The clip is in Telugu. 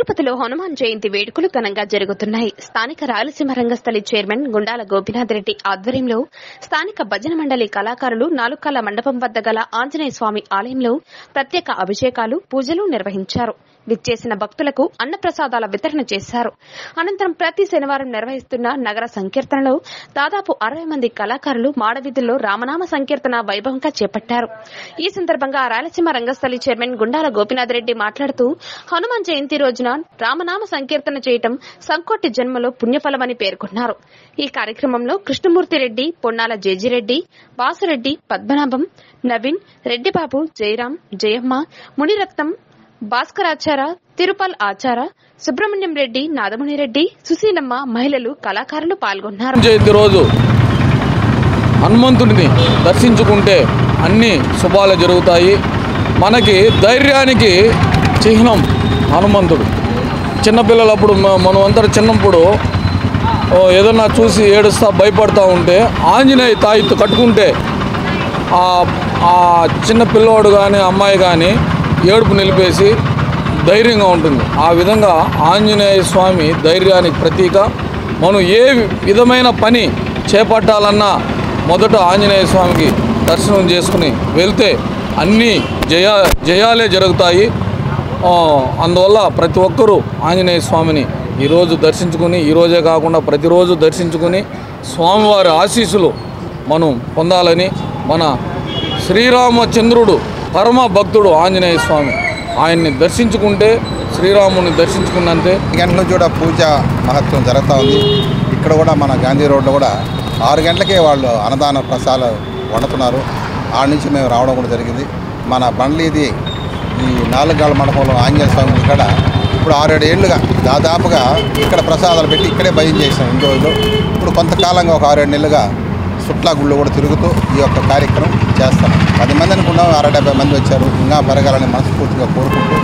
తిరుపతిలో హనుమాన్ జయంతి వేడుకలు ఘనంగా జరుగుతున్నాయి. స్థానిక రాయలసీమ రంగస్థలి చైర్మన్ గుండాల గోపీనాథ్ రెడ్డి ఆధ్వర్యంలో స్థానిక భజన మండలి కళాకారులు నాలుకాళ్ల మండపం వద్ద గల ఆంజనేయ స్వామి ఆలయంలో ప్రత్యేక అభిషేకాలు, పూజలు నిర్వహించారు. విచ్చేసిన భక్తులకు అన్నప్రసాదాల వితరణ చేశారు. అనంతరం ప్రతి శనివారం నిర్వహిస్తున్న నగర సంకీర్తనలో దాదాపు 60 మంది కళాకారులు మాడవీధుల్లో రామనామ సంకీర్తన వైభవంగా చేపట్టారు. ఈ సందర్భంగా రాయలసీమ రంగస్థలి చైర్మన్ గుండాల గోపీనాథ్ రెడ్డి మాట్లాడుతూ హనుమాన్ జయంతి రోజున రామనామ సంకీర్తన చేయటం సంకోటి జన్మలో పుణ్యఫలమని పేర్కొన్నారు. ఈ కార్యక్రమంలో కృష్ణమూర్తి రెడ్డి, పొన్నాల జేజిరెడ్డి, వాసురెడ్డి, పద్మనాభం, నవీన్, రెడ్డిబాబు, జయరాం, జయమ్మ, మునిరత్నం, భాస్కరాచార, తిరుపల్ ఆచార, సుబ్రహ్మణ్యం రెడ్డి, నాదముని రెడ్డి, సుశీలమ్మ, మహిళలు, కళాకారులు పాల్గొన్నారు. జయంతి రోజు హనుమంతుడిని దర్శించుకుంటే అన్ని శుభాలు జరుగుతాయి. మనకి ధైర్యానికి చిహ్నం హనుమంతుడు. చిన్నపిల్లలప్పుడు మనమంతా చిన్నప్పుడు ఏదన్నా చూసి ఏడుస్తా భయపడతా ఉంటే ఆంజనేయ తాయిత్తు కట్టుకుంటే ఆ చిన్న పిల్లవాడు కానీ అమ్మాయి కానీ ఏడుపు నిలిపేసి ధైర్యంగా ఉంటుంది. ఆ విధంగా ఆంజనేయ స్వామి ధైర్యానికి ప్రతీక. మనం ఏ విధమైన పని చేపట్టాలన్నా మొదట ఆంజనేయ స్వామికి దర్శనం చేసుకుని వెళ్తే అన్నీ జయాలే జరుగుతాయి. అందువల్ల ప్రతి ఒక్కరూ ఆంజనేయ స్వామిని ఈరోజు దర్శించుకుని, ఈరోజే కాకుండా ప్రతిరోజు దర్శించుకుని స్వామివారి ఆశీస్సులు మనం పొందాలని, మన శ్రీరామచంద్రుడు పరమ భక్తుడు ఆంజనేయ స్వామి, ఆయన్ని దర్శించుకుంటే శ్రీరాముని దర్శించుకున్నంతే. గంటల నుంచి కూడా పూజ మహత్వం జరుగుతూ ఉంది. ఇక్కడ కూడా మన గాంధీ రోడ్లో కూడా 6 గంటలకే వాళ్ళు అన్నదాన ప్రసాదాలు వండుతున్నారు. ఆడ నుంచి మేము రావడం కూడా జరిగింది. మన బండ్లీది ఈ 4 గాళ్ళ మండపంలో ఆంజనేయ స్వామి ఇక్కడ ఇప్పుడు 6-7 ఏళ్ళుగా దాదాపుగా ఇక్కడ ప్రసాదాలు పెట్టి ఇక్కడే భయం చేసాం ఇన్ని రోజులు. ఇప్పుడు కొంతకాలంగా ఒక 6-7 నెలలుగా సుట్లా గుళ్ళు కూడా తిరుగుతూ ఈ యొక్క కార్యక్రమం చేస్తాం. 10 మంది అనుకున్నాం, 60-70 మంది వచ్చారు. ఇంకా పెరగాలని మనస్ఫూర్తిగా కోరుకుంటూ